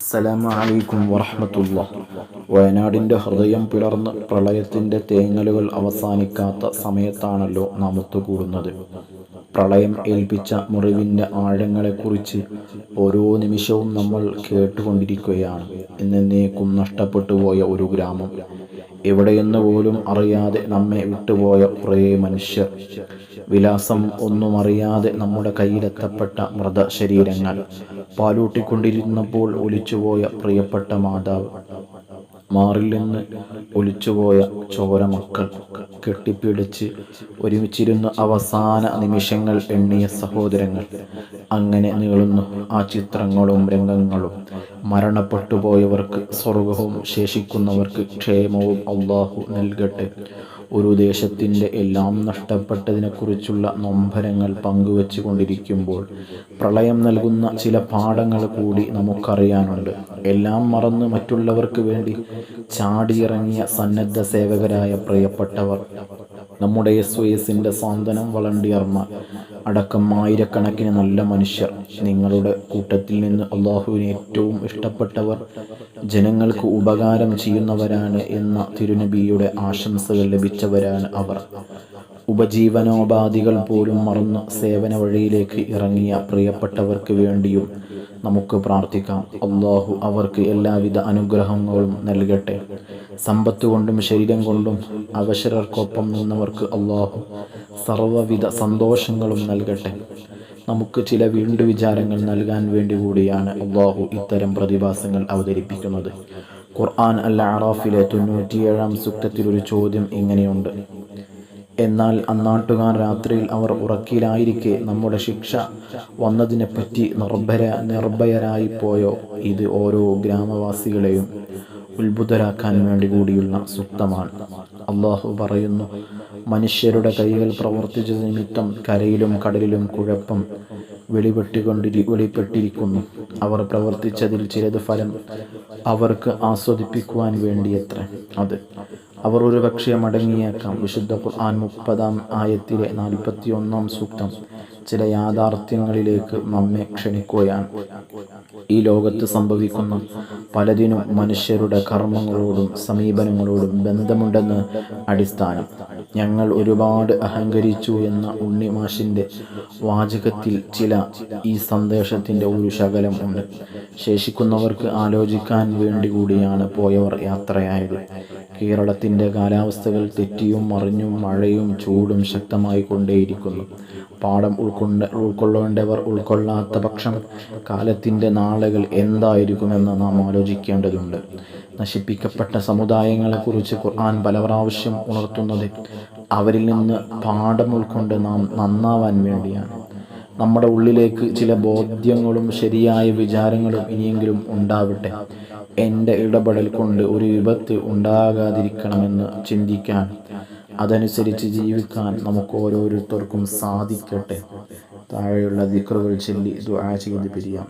അസ്സലാമു അലൈക്കും വറഹ്മത്തുള്ളാഹി. വയനാടിൻ്റെ ഹൃദയം പിളർന്ന് പ്രളയത്തിൻ്റെ തേങ്ങലുകൾ അവസാനിക്കാത്ത സമയത്താണല്ലോ നാം ഒത്തുകൂടുന്നത്. പ്രളയം ഏൽപ്പിച്ച മുറിവിൻ്റെ ആഴങ്ങളെക്കുറിച്ച് ഓരോ നിമിഷവും നമ്മൾ കേട്ടുകൊണ്ടിരിക്കുകയാണ്. എന്നേക്കും നഷ്ടപ്പെട്ടുപോയ ഒരു ഗ്രാമം, എവിടെയെന്ന് പോലും അറിയാതെ നമ്മെ വിട്ടുപോയ കുറേ മനുഷ്യർ, വിലാസം ഒന്നും അറിയാതെ നമ്മുടെ കയ്യിലെത്തപ്പെട്ട മൃതശരീരങ്ങൾ, പാലൂട്ടിക്കൊണ്ടിരുന്നപ്പോൾ ഒലിച്ചുപോയ പ്രിയപ്പെട്ട മാതാവ്, മാറിൽ നിന്ന് ഒലിച്ചുപോയ ചോരമക്കൾ, കെട്ടിപ്പിടിച്ച് ഒരുമിച്ചിരുന്ന് അവസാന നിമിഷങ്ങൾ എണ്ണിയ സഹോദരങ്ങൾ. അങ്ങനെ നീളുന്നു ആ ചിത്രങ്ങളും രംഗങ്ങളും. മരണപ്പെട്ടുപോയവർക്ക് സ്വർഗവും ശേഷിക്കുന്നവർക്ക് ക്ഷേമവും അല്ലാഹു നൽകട്ടെ. ഒരു ദേശത്തിൻ്റെ എല്ലാം നഷ്ടപ്പെട്ടതിനെക്കുറിച്ചുള്ള നൊമ്പരങ്ങൾ പങ്കുവെച്ചു കൊണ്ടിരിക്കുമ്പോൾ പ്രളയം നൽകുന്ന ചില പാഠങ്ങൾ കൂടി നമുക്കറിയാനുണ്ട്. എല്ലാം മറന്ന് മറ്റുള്ളവർക്ക് വേണ്ടി ചാടിയിറങ്ങിയ സന്നദ്ധ സേവകരായ പ്രിയപ്പെട്ടവർ, നമ്മുടെ SOSൻ്റെ സാന്ത്വനം വളണ്ടിയർമാർ അടക്കം ആയിരക്കണക്കിന് നല്ല മനുഷ്യർ. നിങ്ങളുടെ കൂട്ടത്തിൽ നിന്ന് അള്ളാഹുവിന് ഏറ്റവും ഇഷ്ടപ്പെട്ടവർ ജനങ്ങൾക്ക് ഉപകാരം ചെയ്യുന്നവരാണ് എന്ന തിരുനബിയുടെ ആശംസകൾ ലഭിച്ചവരാണ് അവർ. ഉപജീവനോപാധികൾ പോലും മറന്ന് സേവന വഴിയിലേക്ക് ഇറങ്ങിയ പ്രിയപ്പെട്ടവർക്ക് വേണ്ടിയും നമുക്ക് പ്രാർത്ഥിക്കാം. അള്ളാഹു അവർക്ക് എല്ലാവിധ അനുഗ്രഹങ്ങളും നൽകട്ടെ. സമ്പത്ത് കൊണ്ടും ശരീരം കൊണ്ടും അവശരർക്കൊപ്പം നിന്നവർക്ക് അള്ളാഹു സർവ്വവിധ സന്തോഷങ്ങളും നൽകട്ടെ. നമുക്ക് ചില വിചാരങ്ങൾ നൽകാൻ വേണ്ടി കൂടിയാണ് അള്ളാഹു ഇത്തരം പ്രതിഭാസങ്ങൾ അവതരിപ്പിക്കുന്നത്. ഖുർആൻ അൽ-അറാഫിലെ 97-ാം സൂക്തത്തിൽ ഒരു ചോദ്യം ഇങ്ങനെയുണ്ട്: എന്നാൽ അന്നാട്ടുകാർ രാത്രിയിൽ അവർ ഉറക്കിലായിരിക്കെ നമ്മുടെ ശിക്ഷ വന്നതിനെപ്പറ്റി നിർഭയരായി പോയോ? ഇത് ഓരോ ഗ്രാമവാസികളെയും ഉത്ഭുതരാക്കാൻ വേണ്ടി കൂടിയുള്ള സൂക്തമാണ്. അള്ളാഹു പറയുന്നു: മനുഷ്യരുടെ കൈകൾ പ്രവർത്തിച്ചത് നിമിത്തം കരയിലും കടലിലും കുഴപ്പം വെളിപ്പെട്ടിരിക്കുന്നു. അവർ പ്രവർത്തിച്ചതിൽ ചിലത് ഫലം അവർക്ക് ആസ്വദിപ്പിക്കുവാൻ വേണ്ടിയത്രേ. അത് അവർ ഒരു പക്ഷേ മടങ്ങിയേക്കാം. വിശുദ്ധ ഖുർആൻ 30-ാം ആയത്തിലെ 41-ാം സൂക്തം ചില യാഥാർത്ഥ്യങ്ങളിലേക്ക് നമ്മെ ക്ഷണിക്കുകയാണ്. ഈ ലോകത്ത് സംഭവിക്കുന്ന പലതിനും മനുഷ്യരുടെ കർമ്മങ്ങളോടും സമീപനങ്ങളോടും ബന്ധമുണ്ടെന്ന് അടിസ്ഥാനം. ഞങ്ങൾ ഒരുപാട് അഹങ്കരിച്ചു എന്ന ഉണ്ണിമാഷിൻ്റെ വാചകത്തിൽ ഈ സന്ദേശത്തിൻ്റെ ഒരു ശകലം ഉണ്ട്. ശേഷിക്കുന്നവർക്ക് ആലോചിക്കാൻ വേണ്ടി കൂടിയാണ് പോയവർ യാത്രയായത്. കേരളത്തിൻ്റെ കാലാവസ്ഥകൾ തെറ്റിയും മറിഞ്ഞും മഴയും ചൂടും ശക്തമായി കൊണ്ടേയിരിക്കുന്നു. പാഠം ഉൾക്കൊള്ളേണ്ടവർ ഉൾക്കൊള്ളാത്ത പക്ഷം കാലത്തിൻ്റെ നാളുകൾ എന്തായിരിക്കുമെന്ന് നാം ആലോചിക്കേണ്ടതുണ്ട്. നശിപ്പിക്കപ്പെട്ട സമുദായങ്ങളെക്കുറിച്ച് ഖുർആൻ പല പ്രാവശ്യം ഉണർത്തുന്നത് അവരിൽ നിന്ന് പാഠം ഉൾക്കൊണ്ട് നാം നന്നാവാൻ വേണ്ടിയാണ്. നമ്മുടെ ഉള്ളിലേക്ക് ചില ബോധ്യങ്ങളും ശരിയായ വിചാരങ്ങളും ഇനിയെങ്കിലും ഉണ്ടാവട്ടെ. എൻ്റെ ഇടപെടൽ കൊണ്ട് ഒരു വിപത്ത് ഉണ്ടാകാതിരിക്കണമെന്ന് ചിന്തിക്കാൻ, അതനുസരിച്ച് ജീവിക്കാൻ നമുക്ക് ഓരോരുത്തർക്കും സാധിക്കട്ടെ. താഴെയുള്ള ദിക്റുകൾ ചൊല്ലി ദുആ ചെയ്ത് പിരിയാം.